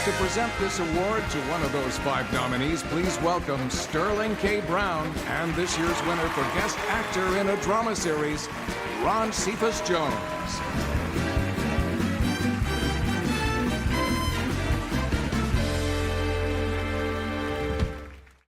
To present this award to one of those 5 nominees, please welcome Sterling K. Brown and this year's winner for Guest Actor in a Drama Series, Ron Cephas Jones.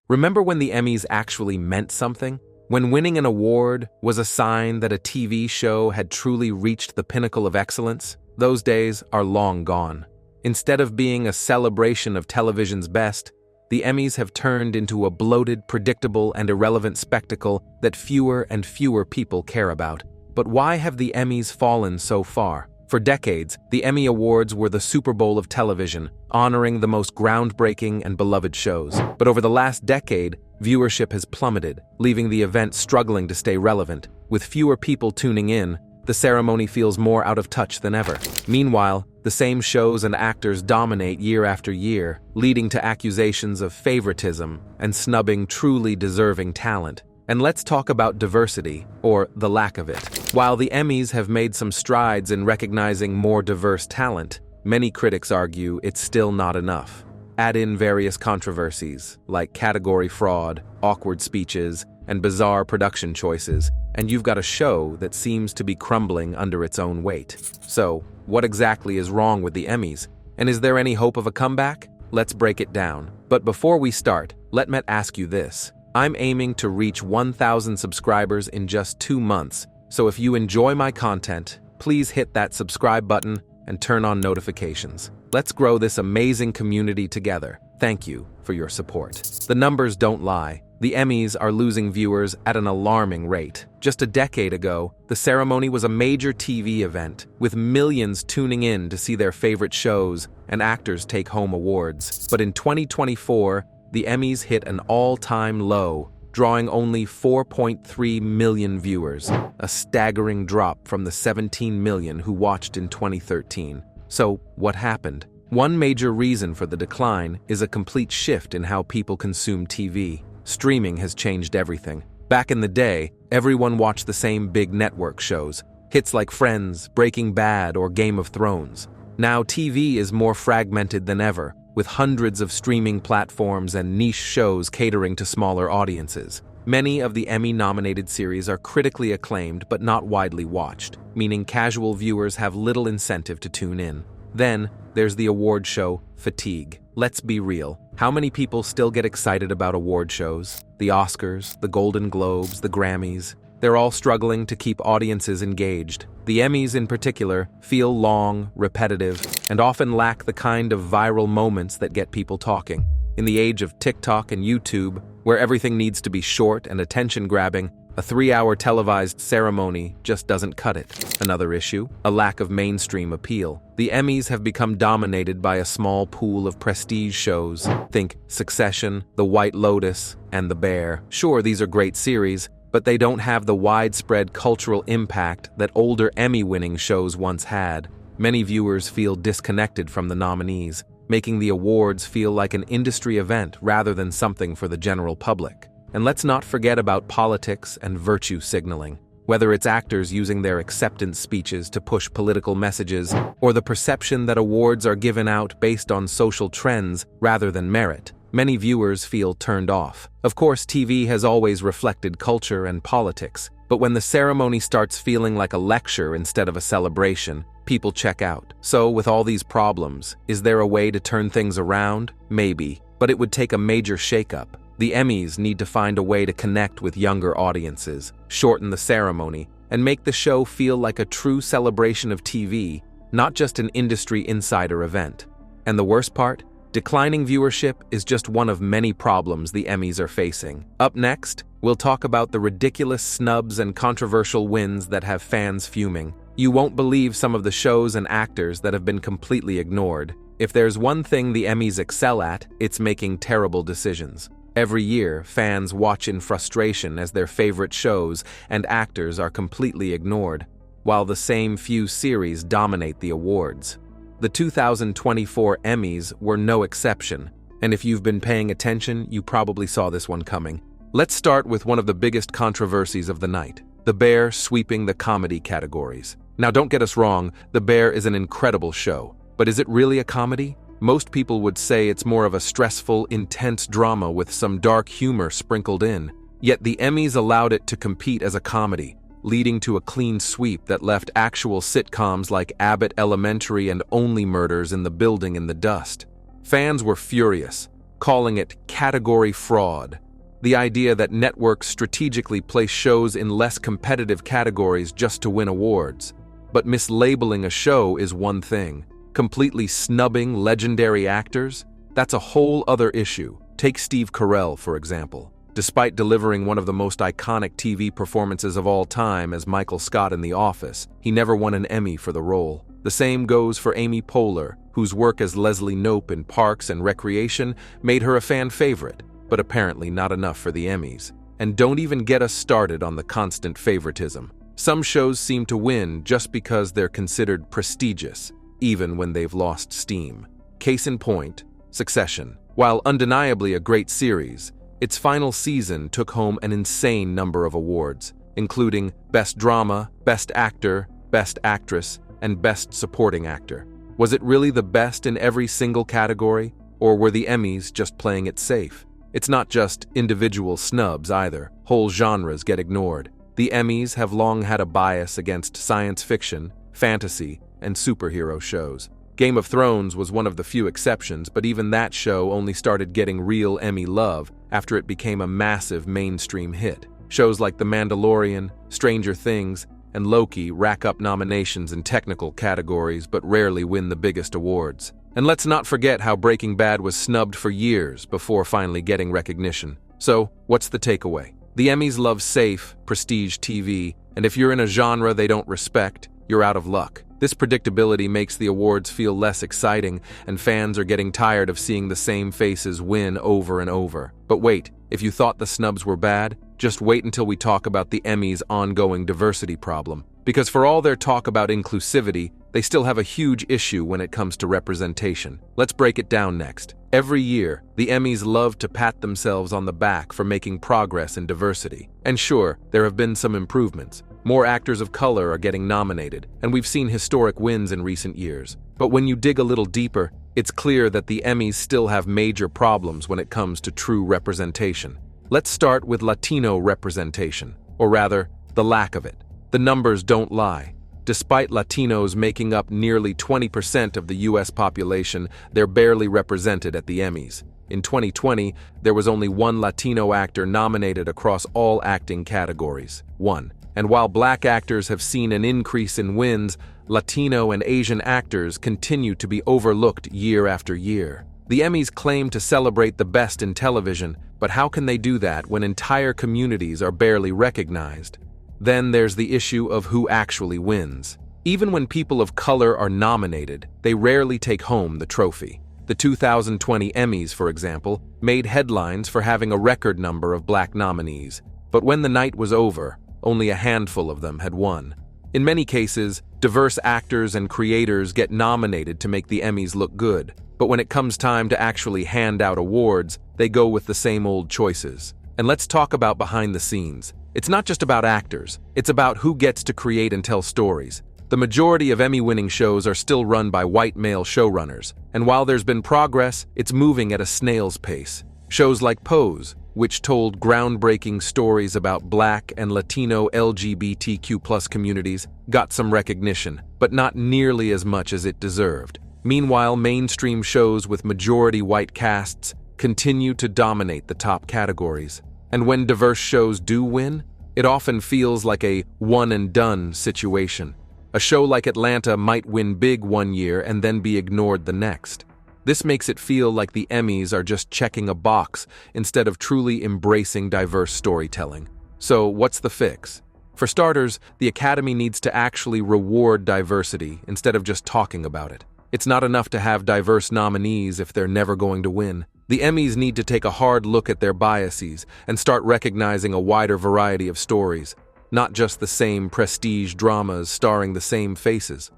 Remember when the Emmys actually meant something? When winning an award was a sign that a TV show had truly reached the pinnacle of excellence? Those days are long gone. Instead of being a celebration of television's best, the Emmys have turned into a bloated, predictable, and irrelevant spectacle that fewer and fewer people care about. But why have the Emmys fallen so far? For decades, the Emmy Awards were the Super Bowl of television, honoring the most groundbreaking and beloved shows. But over the last decade, viewership has plummeted, leaving the event struggling to stay relevant. With fewer people tuning in, the ceremony feels more out of touch than ever. Meanwhile, the same shows and actors dominate year after year, leading to accusations of favoritism and snubbing truly deserving talent. And let's talk about diversity, or the lack of it. While the Emmys have made some strides in recognizing more diverse talent, many critics argue it's still not enough. Add in various controversies, like category fraud, awkward speeches, and bizarre production choices, and you've got a show that seems to be crumbling under its own weight. So, what exactly is wrong with the Emmys? And is there any hope of a comeback? Let's break it down. But before we start, let me ask you this. I'm aiming to reach 1,000 subscribers in just 2 months, so if you enjoy my content, please hit that subscribe button and turn on notifications. Let's grow this amazing community together. Thank you for your support. The numbers don't lie. The Emmys are losing viewers at an alarming rate. Just a decade ago, the ceremony was a major TV event, with millions tuning in to see their favorite shows and actors take home awards. But in 2024, the Emmys hit an all-time low, drawing only 4.3 million viewers, a staggering drop from the 17 million who watched in 2013. So, what happened? One major reason for the decline is a complete shift in how people consume TV. Streaming has changed everything. Back in the day, everyone watched the same big network shows, hits like Friends, Breaking Bad, or Game of Thrones. Now TV is more fragmented than ever, with hundreds of streaming platforms and niche shows catering to smaller audiences. Many of the Emmy-nominated series are critically acclaimed but not widely watched, meaning casual viewers have little incentive to tune in. Then, there's the award show fatigue. Let's be real. How many people still get excited about award shows? The Oscars, the Golden Globes, the Grammys. They're all struggling to keep audiences engaged. The Emmys in particular feel long, repetitive, and often lack the kind of viral moments that get people talking. In the age of TikTok and YouTube, where everything needs to be short and attention-grabbing, a 3-hour televised ceremony just doesn't cut it. Another issue, a lack of mainstream appeal. The Emmys have become dominated by a small pool of prestige shows. Think Succession, The White Lotus, and The Bear. Sure, these are great series, but they don't have the widespread cultural impact that older Emmy-winning shows once had. Many viewers feel disconnected from the nominees, making the awards feel like an industry event rather than something for the general public. And let's not forget about politics and virtue signaling. Whether it's actors using their acceptance speeches to push political messages, or the perception that awards are given out based on social trends rather than merit, many viewers feel turned off. Of course, TV has always reflected culture and politics, but when the ceremony starts feeling like a lecture instead of a celebration, people check out. So, with all these problems, is there a way to turn things around? Maybe, but it would take a major shakeup. The Emmys need to find a way to connect with younger audiences, shorten the ceremony, and make the show feel like a true celebration of TV, not just an industry insider event. And the worst part? Declining viewership is just one of many problems the Emmys are facing. Up next, we'll talk about the ridiculous snubs and controversial wins that have fans fuming. You won't believe some of the shows and actors that have been completely ignored. If there's one thing the Emmys excel at, it's making terrible decisions. Every year, fans watch in frustration as their favorite shows and actors are completely ignored, while the same few series dominate the awards. The 2024 Emmys were no exception, and if you've been paying attention, you probably saw this one coming. Let's start with one of the biggest controversies of the night, The Bear sweeping the comedy categories. Now, don't get us wrong, The Bear is an incredible show, but is it really a comedy? Most people would say it's more of a stressful, intense drama with some dark humor sprinkled in. Yet the Emmys allowed it to compete as a comedy, leading to a clean sweep that left actual sitcoms like Abbott Elementary and Only Murders in the building in the dust. Fans were furious, calling it category fraud. The idea that networks strategically place shows in less competitive categories just to win awards. But mislabeling a show is one thing. Completely snubbing legendary actors? That's a whole other issue. Take Steve Carell, for example. Despite delivering one of the most iconic TV performances of all time as Michael Scott in The Office, he never won an Emmy for the role. The same goes for Amy Poehler, whose work as Leslie Knope in Parks and Recreation made her a fan favorite, but apparently not enough for the Emmys. And don't even get us started on the constant favoritism. Some shows seem to win just because they're considered prestigious, even when they've lost steam. Case in point, Succession. While undeniably a great series, its final season took home an insane number of awards, including Best Drama, Best Actor, Best Actress, and Best Supporting Actor. Was it really the best in every single category, or were the Emmys just playing it safe? It's not just individual snubs either. Whole genres get ignored. The Emmys have long had a bias against science fiction, fantasy, and superhero shows. Game of Thrones was one of the few exceptions, but even that show only started getting real Emmy love after it became a massive mainstream hit. Shows like The Mandalorian, Stranger Things, and Loki rack up nominations in technical categories but rarely win the biggest awards. And let's not forget how Breaking Bad was snubbed for years before finally getting recognition. So, what's the takeaway? The Emmys love safe, prestige TV, and if you're in a genre they don't respect, you're out of luck. This predictability makes the awards feel less exciting, and fans are getting tired of seeing the same faces win over and over. But wait, if you thought the snubs were bad, just wait until we talk about the Emmys' ongoing diversity problem. Because for all their talk about inclusivity, they still have a huge issue when it comes to representation. Let's break it down next. Every year, the Emmys love to pat themselves on the back for making progress in diversity. And sure, there have been some improvements. More actors of color are getting nominated, and we've seen historic wins in recent years. But when you dig a little deeper, it's clear that the Emmys still have major problems when it comes to true representation. Let's start with Latino representation, or rather, the lack of it. The numbers don't lie. Despite Latinos making up nearly 20% of the US population, they're barely represented at the Emmys. In 2020, there was only one Latino actor nominated across all acting categories. One. And while Black actors have seen an increase in wins, Latino and Asian actors continue to be overlooked year after year. The Emmys claim to celebrate the best in television, but how can they do that when entire communities are barely recognized? Then there's the issue of who actually wins. Even when people of color are nominated, they rarely take home the trophy. The 2020 Emmys, for example, made headlines for having a record number of Black nominees, but when the night was over, only a handful of them had won. In many cases, diverse actors and creators get nominated to make the Emmys look good, but when it comes time to actually hand out awards, they go with the same old choices. And let's talk about behind the scenes. It's not just about actors, it's about who gets to create and tell stories. The majority of Emmy-winning shows are still run by white male showrunners, and while there's been progress, it's moving at a snail's pace. Shows like Pose, which told groundbreaking stories about Black and Latino LGBTQ+ communities, got some recognition, but not nearly as much as it deserved. Meanwhile, mainstream shows with majority white casts continue to dominate the top categories. And when diverse shows do win, it often feels like a one-and-done situation. A show like Atlanta might win big one year and then be ignored the next. This makes it feel like the Emmys are just checking a box instead of truly embracing diverse storytelling. So, what's the fix? For starters, the Academy needs to actually reward diversity instead of just talking about it. It's not enough to have diverse nominees if they're never going to win. The Emmys need to take a hard look at their biases and start recognizing a wider variety of stories, not just the same prestige dramas starring the same faces.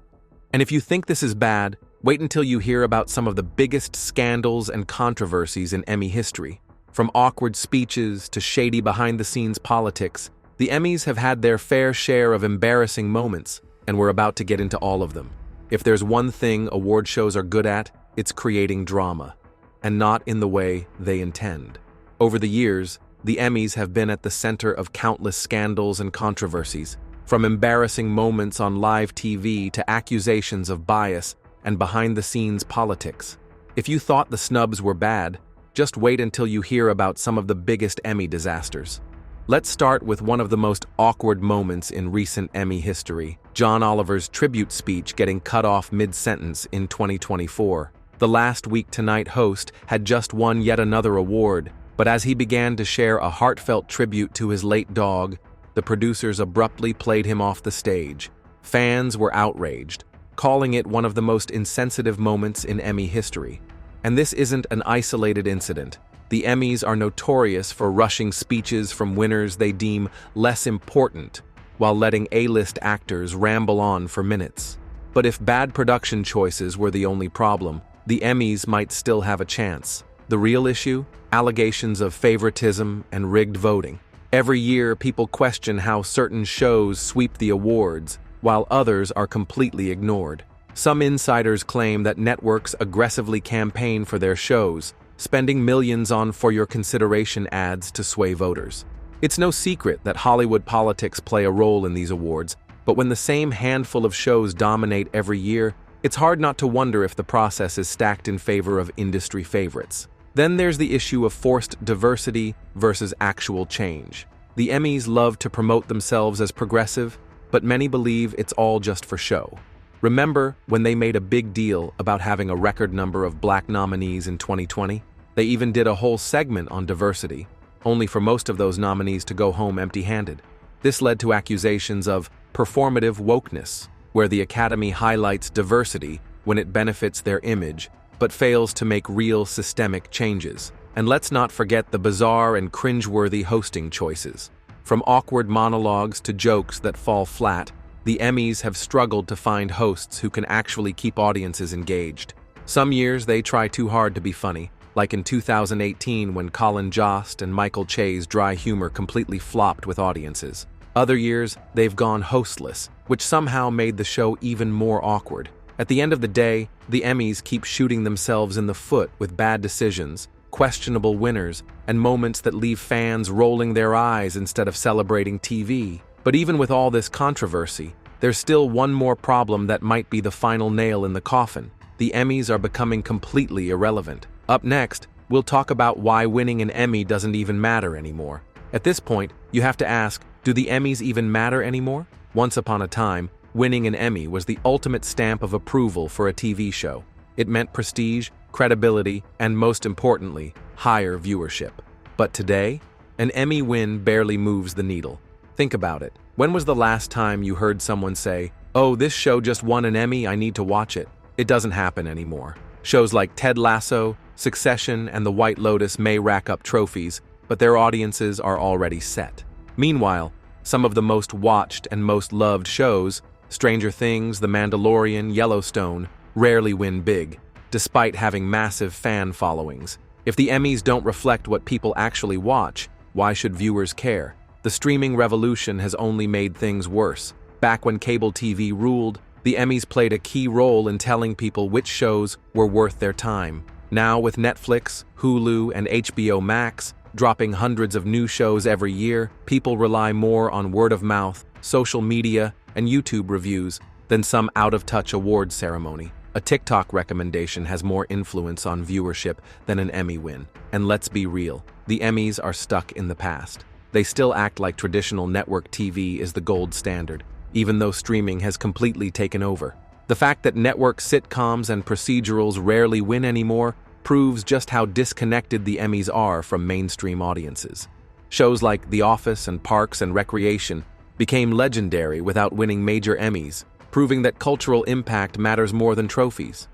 And if you think this is bad, wait until you hear about some of the biggest scandals and controversies in Emmy history. From awkward speeches to shady behind-the-scenes politics, the Emmys have had their fair share of embarrassing moments, and we're about to get into all of them. If there's one thing award shows are good at, it's creating drama, and not in the way they intend. Over the years, the Emmys have been at the center of countless scandals and controversies, from embarrassing moments on live TV to accusations of bias and behind-the-scenes politics. If you thought the snubs were bad, just wait until you hear about some of the biggest Emmy disasters. Let's start with one of the most awkward moments in recent Emmy history: John Oliver's tribute speech getting cut off mid-sentence in 2024. The Last Week Tonight host had just won yet another award, but as he began to share a heartfelt tribute to his late dog, the producers abruptly played him off the stage. Fans were outraged, calling it one of the most insensitive moments in Emmy history. And this isn't an isolated incident. The Emmys are notorious for rushing speeches from winners they deem less important, while letting A-list actors ramble on for minutes. But if bad production choices were the only problem, the Emmys might still have a chance. The real issue? Allegations of favoritism and rigged voting. Every year, people question how certain shows sweep the awards, while others are completely ignored. Some insiders claim that networks aggressively campaign for their shows, spending millions on for your consideration ads to sway voters. It's no secret that Hollywood politics play a role in these awards, but when the same handful of shows dominate every year, it's hard not to wonder if the process is stacked in favor of industry favorites. Then there's the issue of forced diversity versus actual change. The Emmys love to promote themselves as progressive, but many believe it's all just for show. Remember when they made a big deal about having a record number of Black nominees in 2020? They even did a whole segment on diversity, only for most of those nominees to go home empty-handed. This led to accusations of performative wokeness, where the Academy highlights diversity when it benefits their image, but fails to make real systemic changes. And let's not forget the bizarre and cringeworthy hosting choices. From awkward monologues to jokes that fall flat, the Emmys have struggled to find hosts who can actually keep audiences engaged. Some years they try too hard to be funny, like in 2018 when Colin Jost and Michael Che's dry humor completely flopped with audiences. Other years, they've gone hostless, which somehow made the show even more awkward. At the end of the day, the Emmys keep shooting themselves in the foot with bad decisions, questionable winners, and moments that leave fans rolling their eyes instead of celebrating TV. But even with all this controversy, there's still one more problem that might be the final nail in the coffin. The Emmys are becoming completely irrelevant. Up next, we'll talk about why winning an Emmy doesn't even matter anymore. At this point, you have to ask, do the Emmys even matter anymore? Once upon a time, winning an Emmy was the ultimate stamp of approval for a TV show. It meant prestige, credibility, and most importantly, higher viewership. But today, an Emmy win barely moves the needle. Think about it. When was the last time you heard someone say, "Oh, this show just won an Emmy, I need to watch it"? It doesn't happen anymore. Shows like Ted Lasso, Succession, and The White Lotus may rack up trophies, but their audiences are already set. Meanwhile, some of the most watched and most loved shows, Stranger Things, The Mandalorian, Yellowstone, rarely win big, despite having massive fan followings. If the Emmys don't reflect what people actually watch, why should viewers care? The streaming revolution has only made things worse. Back when cable TV ruled, the Emmys played a key role in telling people which shows were worth their time. Now with Netflix, Hulu, and HBO Max dropping hundreds of new shows every year, people rely more on word of mouth, social media, and YouTube reviews than some out-of-touch awards ceremony. A TikTok recommendation has more influence on viewership than an Emmy win. And let's be real, the Emmys are stuck in the past. They still act like traditional network TV is the gold standard, even though streaming has completely taken over. The fact that network sitcoms and procedurals rarely win anymore proves just how disconnected the Emmys are from mainstream audiences. Shows like The Office and Parks and Recreation became legendary without winning major Emmys, proving that cultural impact matters more than trophies.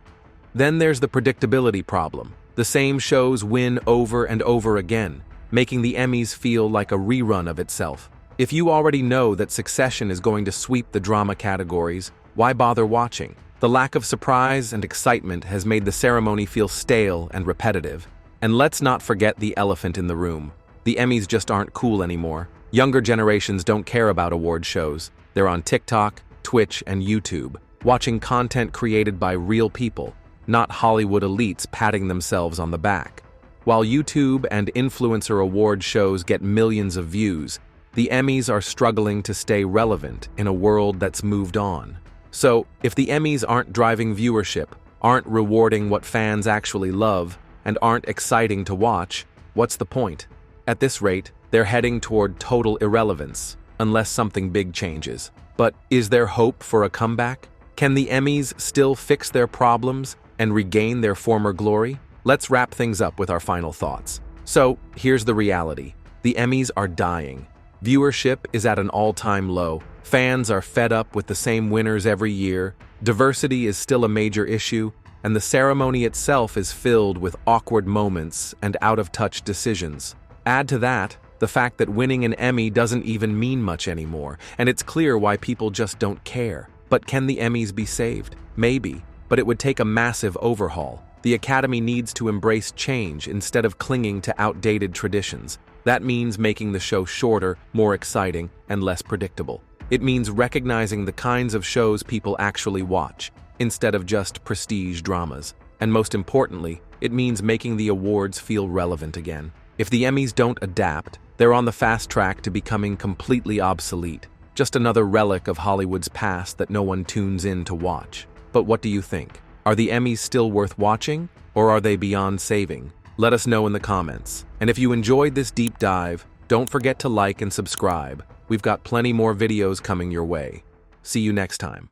Then there's the predictability problem. The same shows win over and over again, making the Emmys feel like a rerun of itself. If you already know that Succession is going to sweep the drama categories, why bother watching? The lack of surprise and excitement has made the ceremony feel stale and repetitive. And let's not forget the elephant in the room. The Emmys just aren't cool anymore. Younger generations don't care about award shows. They're on TikTok, Twitch, and YouTube, watching content created by real people, not Hollywood elites patting themselves on the back. While YouTube and influencer award shows get millions of views, the Emmys are struggling to stay relevant in a world that's moved on. So, if the Emmys aren't driving viewership, aren't rewarding what fans actually love, and aren't exciting to watch, what's the point? At this rate, they're heading toward total irrelevance, unless something big changes. But is there hope for a comeback? Can the Emmys still fix their problems and regain their former glory? Let's wrap things up with our final thoughts. So, here's the reality. The Emmys are dying. Viewership is at an all-time low. Fans are fed up with the same winners every year. Diversity is still a major issue, and the ceremony itself is filled with awkward moments and out-of-touch decisions. Add to that the fact that winning an Emmy doesn't even mean much anymore, and it's clear why people just don't care. But can the Emmys be saved? Maybe, but it would take a massive overhaul. The Academy needs to embrace change instead of clinging to outdated traditions. That means making the show shorter, more exciting, and less predictable. It means recognizing the kinds of shows people actually watch, instead of just prestige dramas. And most importantly, it means making the awards feel relevant again. If the Emmys don't adapt, they're on the fast track to becoming completely obsolete. Just another relic of Hollywood's past that no one tunes in to watch. But what do you think? Are the Emmys still worth watching, or are they beyond saving? Let us know in the comments. And if you enjoyed this deep dive, don't forget to like and subscribe. We've got plenty more videos coming your way. See you next time.